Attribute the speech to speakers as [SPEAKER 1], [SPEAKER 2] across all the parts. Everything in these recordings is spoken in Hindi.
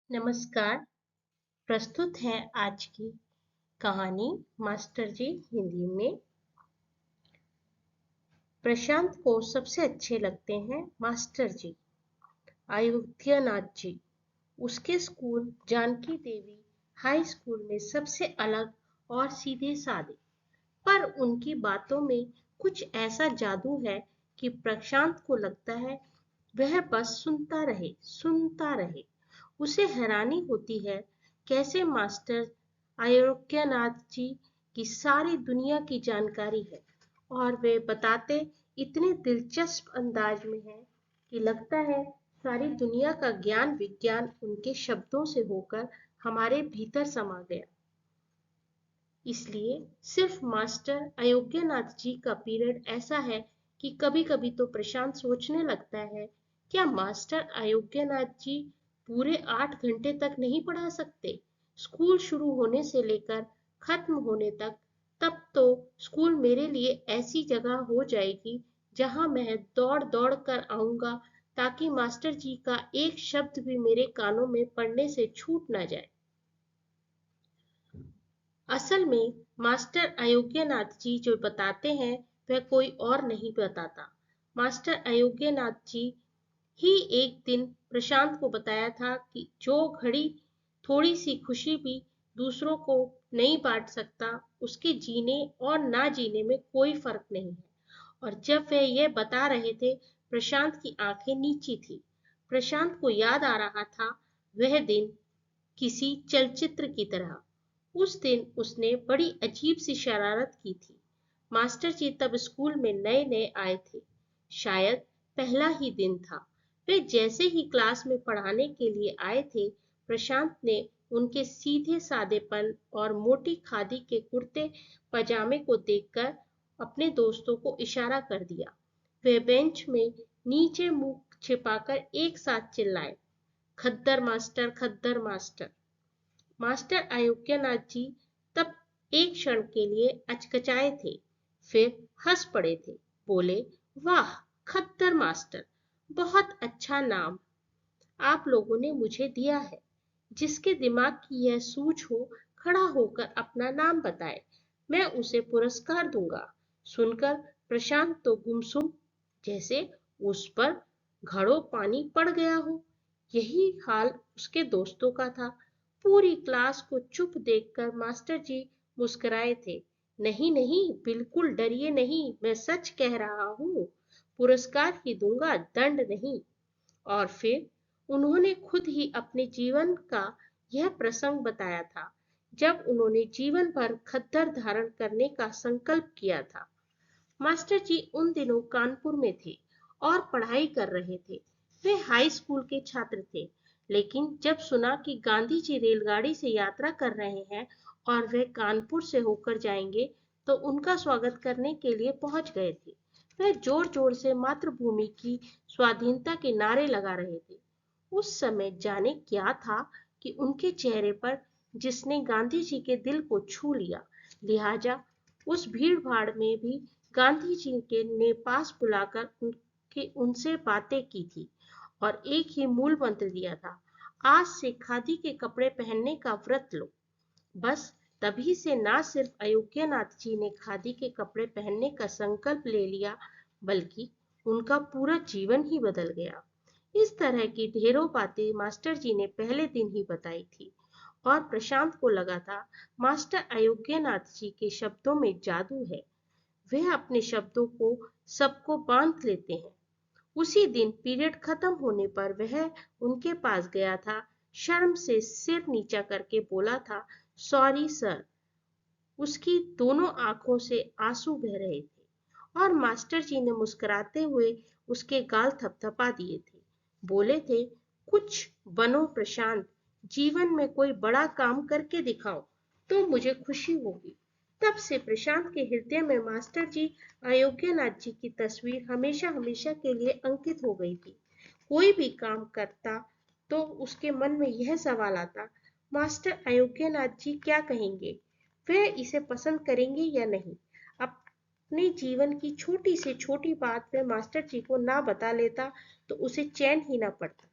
[SPEAKER 1] नमस्कार। प्रस्तुत है आज की कहानी मास्टर जी हिंदी में। प्रशांत को सबसे अच्छे लगते हैं मास्टर जी अयोध्यानाथ जी। उसके स्कूल जानकी देवी हाई स्कूल में सबसे अलग और सीधे साधे, पर उनकी बातों में कुछ ऐसा जादू है कि प्रशांत को लगता है वह बस सुनता रहे। उसे हैरानी होती है कैसे मास्टर आयोग्यनाथ जी की सारी दुनिया की जानकारी है, और वे बताते इतने दिलचस्प अंदाज में है कि लगता है सारी दुनिया का ज्ञान विज्ञान उनके शब्दों से होकर हमारे भीतर समा गया। इसलिए सिर्फ मास्टर अयोग्यनाथ जी का पीरियड ऐसा है कि कभी कभी तो प्रशांत सोचने लगता है, क्या मास्टर अयोग्यनाथ जी पूरे 8 घंटे तक नहीं पढ़ा सकते, स्कूल शुरू होने से लेकर खत्म होने तक। तब तो स्कूल मेरे लिए ऐसी जगह हो जाएगी जहां मैं दौड़ दौड़ कर आऊंगा, ताकि मास्टर जी का एक शब्द भी मेरे कानों में पड़ने से छूट ना जाए। असल में मास्टर अयोग्यनाथ जी जो बताते हैं वह कोई और नहीं बताता। मास्टर अयोग्यनाथ जी ही एक दिन प्रशांत को बताया था कि जो घड़ी थोड़ी सी खुशी भी दूसरों को नहीं बांट सकता, उसके जीने और ना जीने में कोई फर्क नहीं है। और जब वे ये बता रहे थे, प्रशांत की आंखें नीची थी। प्रशांत को याद आ रहा था वह दिन किसी चलचित्र की तरह। उस दिन उसने बड़ी अजीब सी शरारत की थी। मास्टर जी तब स्कूल में नए नए आए थे, शायद पहला ही दिन था। वे जैसे ही क्लास में पढ़ाने के लिए आए थे, प्रशांत ने उनके सीधे सादेपन और मोटी खादी के कुर्ते पजामे को देखकर अपने दोस्तों को इशारा कर दिया। वे बेंच में नीचे मुंह छिपाकर एक साथ चिल्लाए, खद्दर मास्टर, खद्दर मास्टर। मास्टर अयोग्यनाथ जी तब एक क्षण के लिए अचकचाए थे, फिर हंस पड़े थे। बोले, वाह खद्दर मास्टर, बहुत अच्छा नाम आप लोगों ने मुझे दिया है। जिसके दिमाग की यह सूझ हो, खड़ा होकर अपना नाम बताए, मैं उसे पुरस्कार दूंगा। सुनकर प्रशांत तो गुमसुम, जैसे उस पर घड़ों पानी पड़ गया हो। यही हाल उसके दोस्तों का था। पूरी क्लास को चुप देखकर मास्टर जी मुस्कुराए थे। नहीं नहीं, बिल्कुल डरिए नहीं, मैं सच कह रहा हूँ, पुरस्कार ही दूंगा, दंड नहीं। और फिर उन्होंने खुद ही अपने जीवन का यह प्रसंग बताया था, जब उन्होंने जीवन भर खद्दर धारण करने का संकल्प किया था। मास्टर जी उन दिनों कानपुर में थे और पढ़ाई कर रहे थे। वे हाई स्कूल के छात्र थे, लेकिन जब सुना कि गांधी जी रेलगाड़ी से यात्रा कर रहे हैं और वे कानपुर से होकर जाएंगे, तो उनका स्वागत करने के लिए पहुंच गए थे। वे जोर जोर से मातृभूमि की स्वाधीनता के नारे लगा रहे थे। उस समय जाने क्या था कि उनके चेहरे पर, जिसने गांधी जी के दिल को छू लिया, लिहाजा उस भीड़ भाड़ में भी गांधी जी के ने पास बुलाकर उनसे बातें की थी और एक ही मूल मंत्र दिया था, आज से खादी के कपड़े पहनने का व्रत लो। बस तभी से ना सिर्फ अयोग्यनाथ जी ने खादी के कपड़े पहनने का संकल्प ले लिया, बल्कि उनका पूरा जीवन ही बदल गया। इस तरह की ढेरों बातें मास्टर जी ने पहले दिन ही बताई थी, और प्रशांत को लगा था मास्टर अयोग्यनाथ जी के शब्दों में जादू है। वह अपने शब्दों को सबको बांध लेते हैं। उसी दिन पीरियड खत्म होने पर वह उनके पास गया था, शर्म से सिर नीचा करके बोला था, सॉरी सर। उसकी दोनों आंखों से आंसू बह रहे थे और मास्टर जी ने मुस्कुराते हुए उसके गाल थपथपा दिए थे। बोले थे, कुछ बनो प्रशांत, जीवन में कोई बड़ा काम करके दिखाओ तो मुझे खुशी होगी। तब से प्रशांत के हृदय में मास्टर जी अयोग्यनाथ जी की तस्वीर हमेशा हमेशा के लिए अंकित हो गई थी। कोई भी काम करता तो उसके मन में यह सवाल आता, मास्टर अयोग्यनाथ जी क्या कहेंगे, वह इसे पसंद करेंगे या नहीं। अपने जीवन की छोटी से छोटी बात वह मास्टर जी को ना बता लेता तो उसे चैन ही ना पड़ता।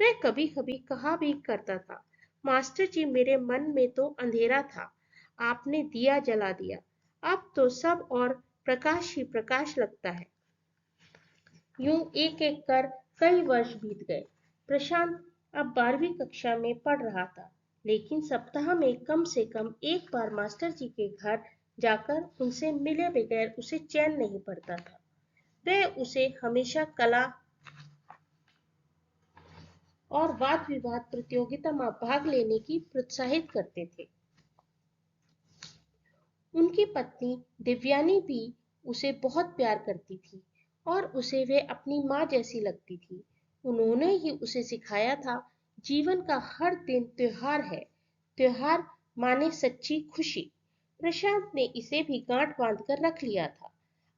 [SPEAKER 1] वह कभी-कभी कहा भी करता था, मास्टर जी मेरे मन में तो अंधेरा था, आपने दिया जला दिया, अब तो सब और प्रकाश ही प्रकाश लगता है। यूं एक एक कर कई वर्ष बीत गए। प्रशांत अब 12वीं कक्षा में पढ़ रहा था, लेकिन सप्ताह में कम से कम एक बार मास्टर जी के घर जाकर उनसे मिले बगैर उसे चैन नहीं पड़ता था। वह उसे हमेशा कला और वाद विवाद प्रतियोगिता में भाग लेने की प्रोत्साहित करते थे। उनकी पत्नी दिव्यानी भी उसे बहुत प्यार करती थी और उसे वह अपनी माँ जैसी लगती थी। उन्होंने ही उसे सिखाया था, जीवन का हर दिन त्योहार है, त्योहार माने सच्ची खुशी। प्रशांत ने इसे भी गांठ बांध कर रख लिया था।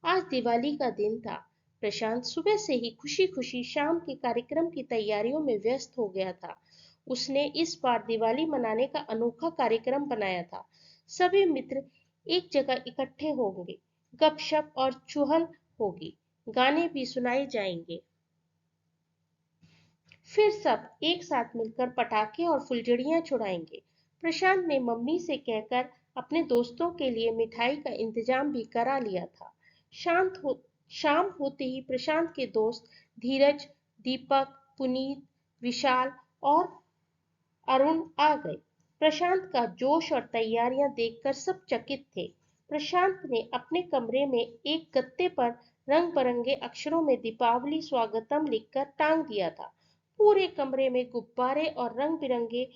[SPEAKER 1] आज दिवाली का दिन था। प्रशांत सुबह से ही खुशी खुशी शाम के कार्यक्रम की तैयारियों में व्यस्त हो गया था। उसने इस बार दिवाली मनाने का अनोखा कार्यक्रम बनाया था। सभी मित्र एक जगह इकट्ठे होंगे, गपशप और चुहल होगी, गाने भी सुनाए जाएंगे। फिर सब एक साथ मिलकर पटाखे और फुलझड़ियां छुड़ाएंगे। प्रशांत ने मम्मी से कहकर अपने दोस्तों के लिए मिठाई का इंतजाम भी करा लिया था। शांत हो शाम होते ही प्रशांत के दोस्त धीरज, दीपक, पुनीत, विशाल और अरुण आ गए। प्रशांत का जोश और तैयारियां देखकर सब चकित थे। प्रशांत ने अपने कमरे में एक गत्ते पर रंग बिरंगे अक्षरों में दीपावली स्वागतम लिखकर टांग दिया था। पूरे कमरे में गुब्बारे और रंग बिरंगे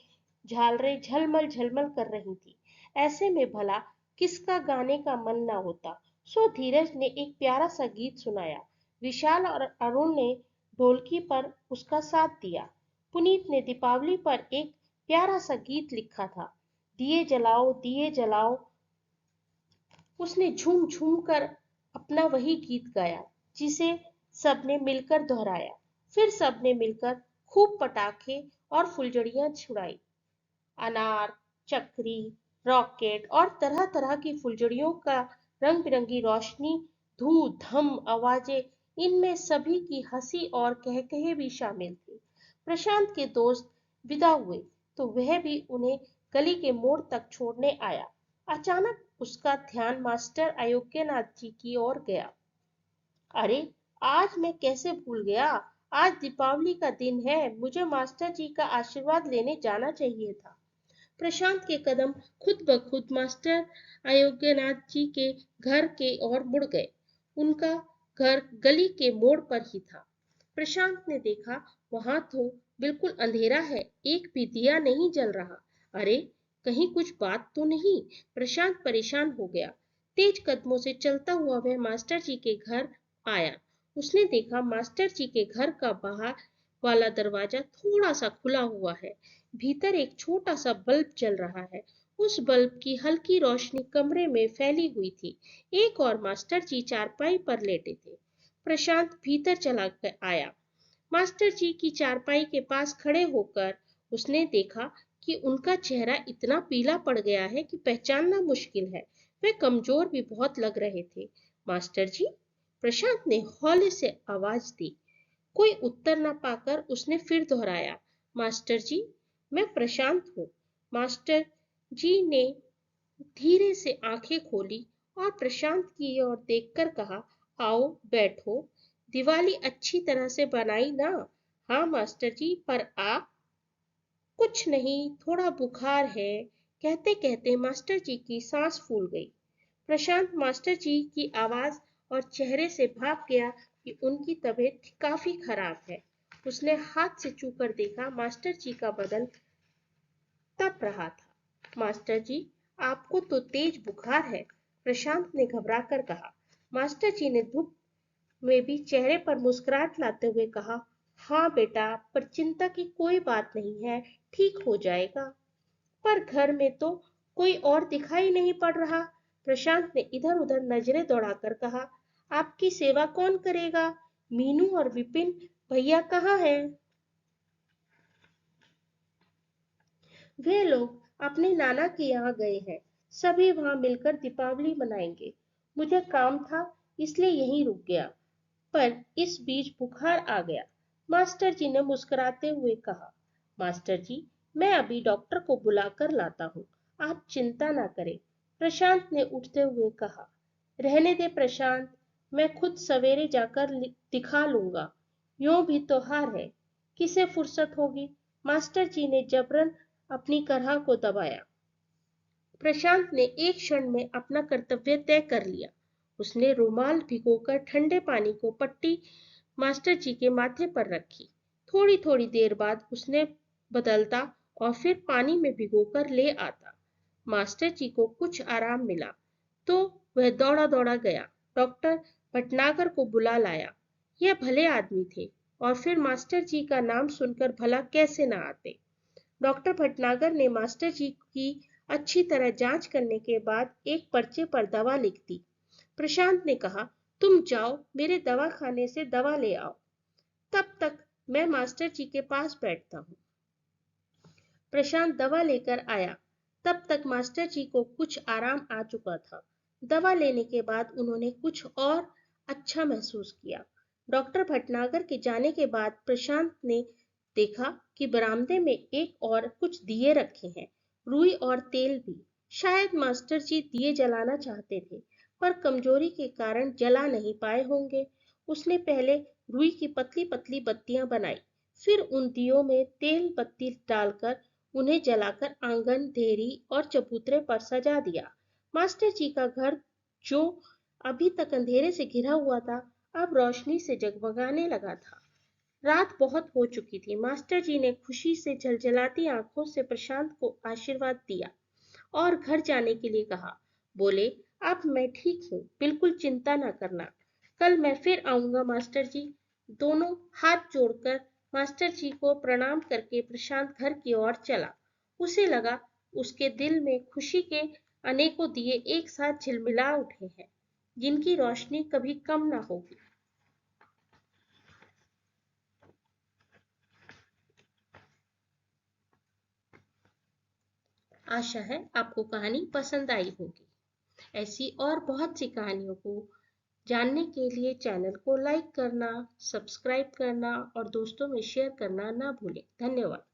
[SPEAKER 1] झालरें झलमल झलमल कर रही थी। ऐसे में भला किसका गाने का मन न होता। सो धीरज ने एक प्यारा सा गीत सुनाया। विशाल और अरुण ने ढोलकी पर उसका साथ दिया। पुनीत ने दीपावली पर एक प्यारा सा गीत लिखा था, दिए जलाओ। उसने झूम झूम कर अपना वही गीत गाया, जिसे सबने मिलकर दोहराया। फिर सबने मिलकर खूब पटाखे और फुलझड़ियां छुड़ाई। अनार, चक्री, रॉकेट और तरह तरह की फुलझड़ियों का रंग बिरंगी रोशनी, धू धम आवाजें, इनमें सभी की हंसी और कहकहे भी शामिल थे। प्रशांत के दोस्त विदा हुए तो वह भी उन्हें गली के मोड़ तक छोड़ने आया। अचानक उसका ध्यान मास्टर अयोग्यनाथ जी की ओर गया। अरे, आज मैं कैसे भूल गया, आज दीपावली का दिन है, मुझे मास्टर जी का आशीर्वाद लेने जाना चाहिए था। प्रशांत के कदम खुद ब खुद मास्टर अयोग्यनाथ जी के घर के ओर मुड़ गए। उनका घर गली के मोड़ पर ही था। प्रशांत ने देखा, वहां तो बिल्कुल अंधेरा है, एक भी दिया नहीं जल रहा। अरे, कहीं कुछ बात तो नहीं। प्रशांत परेशान हो गया। तेज कदमों से चलता हुआ वह मास्टर जी के घर आया। उसने देखा, मास्टर जी के घर का बाहर वाला दरवाजा थोड़ा सा खुला हुआ है। भीतर एक छोटा सा बल्ब जल रहा है। उस बल्ब की हल्की रोशनी कमरे में फैली हुई थी। एक और मास्टर जी चारपाई पर लेटे थे। प्रशांत भीतर चला आया। मास्टर जी की चारपाई के पास खड़े होकर उसने देखा कि उनका चेहरा इतना पीला पड़ गया है कि पहचानना मुश्किल है। वे कमजोर भी बहुत लग रहे थे। मास्टर जी, प्रशांत ने हौले से आवाज दी। कोई उत्तर न पाकर उसने फिर दोहराया, मास्टर जी, मैं प्रशांत हूँ। मास्टर जी ने धीरे से आंखें खोली और प्रशांत की ओर देखकर कहा, आओ बैठो। दिवाली अच्छी तरह से बनाई ना? हाँ मास्टर जी, पर आप? कुछ नहीं, थोड़ा बुखार है। कहते कहते मास्टर जी की सांस फूल गई। प्रशांत मास्टर जी की आवाज और चेहरे से भाप गया कि उनकी तबीयत काफी खराब है। उसने हाथ से छू कर देखा, मास्टर जी का बदन तप रहा था। मास्टर जी, आपको तो तेज बुखार है, प्रशांत ने घबराकर कहा। मास्टर जी ने धूप में भी चेहरे पर मुस्कुराहट लाते हुए कहा, हाँ बेटा, पर चिंता की कोई बात नहीं है, ठीक हो जाएगा। पर घर में तो कोई और दिखाई नहीं पड़ रहा। प्रशांत ने इधर उधर नजरें दौड़ाकर कहा, आपकी सेवा कौन करेगा? मीनू और विपिन भैया कहाँ हैं? वे लोग अपने नाना के यहाँ गए हैं। सभी वहां मिलकर दीपावली मनाएंगे। मुझे काम था, इसलिए यहीं रुक गया, पर इस बीच बुखार आ गया। मास्टर जी ने मुस्कुराते हुए कहा, मास्टर जी, मैं अभी डॉक्टर को बुलाकर लाता हूँ, आप चिंता ना करें। प्रशांत ने उठते हुए कहा, रहने दे प्रशांत, मैं खुद सवेरे जाकर दिखा लूंगा। यूं भी तो हार है, किसे फुर्सत होगी। मास्टर जी ने जबरन अपनी करहा को दबाया। प्रशांत ने एक क्षण में अपना कर्तव्य तय कर लिया। उसने रुमाल भिगोकर ठंडे पानी को पट्टी मास्टर जी के माथे पर रखी। थोड़ी थोड़ी देर बाद उसने बदलता और फिर पानी में भिगोकर ले आता। मास्टर जी को कुछ आराम मिला तो वह दौड़ा दौड़ा गया, डॉक्टर भटनागर को बुला लाया। यह भले आदमी थे और फिर मास्टर जी का नाम सुनकर भला कैसे न आते। डॉक्टर भटनागर ने मास्टर जी की अच्छी तरह जांच करने के बाद एक पर्चे पर दवा लिख दी। प्रशांत ने कहा, तुम जाओ मेरे दवाखाने से दवा ले आओ, तब तक मैं मास्टर जी के पास बैठता हूँ। प्रशांत दवा लेकर आया। तब तक मास्टर जी को कुछ आराम आ चुका था। दवा लेने के बाद उन्होंने कुछ और अच्छा महसूस किया। डॉक्टर भटनागर के जाने के बाद प्रशांत ने देखा कि बरामदे में एक और कुछ दिए रखे हैं, रुई और तेल भी। शायद मास्टर जी दिए जलाना चाहते थे, पर कमजोरी के कारण जला नहीं पाए होंगे। उसने पहले रुई की पतली पतली बत्तियां बनाई, फिर उन दियों में तेल बत्ती डालकर उन्हें जलाकर आंगन, देहरी और चबूतरे पर सजा दिया। मास्टर जी का घर, जो अभी तक अंधेरे से घिरा हुआ था, अब रोशनी से जगमगाने लगा था। रात बहुत हो चुकी थी। मास्टर जी ने खुशी से झलझलाती आंखों से प्रशांत को आशीर्वाद दिया और घर जाने के लिए कहा। बोले, अब मैं ठीक हूँ, बिल्कुल चिंता न करना। कल मैं फिर आऊंगा मास्टर जी। दोनों हाथ जोड़कर मास्टर जी को प्रणाम करके प्रशांत घर की ओर चला। उसे लगा उसके दिल में खुशी के अनेकों दिए एक साथ झिलमिला उठे हैं, जिनकी रोशनी कभी कम ना होगी। आशा है आपको कहानी पसंद आई होगी। ऐसी और बहुत सी कहानियों को जानने के लिए चैनल को लाइक करना, सब्सक्राइब करना और दोस्तों में शेयर करना ना भूलें। धन्यवाद।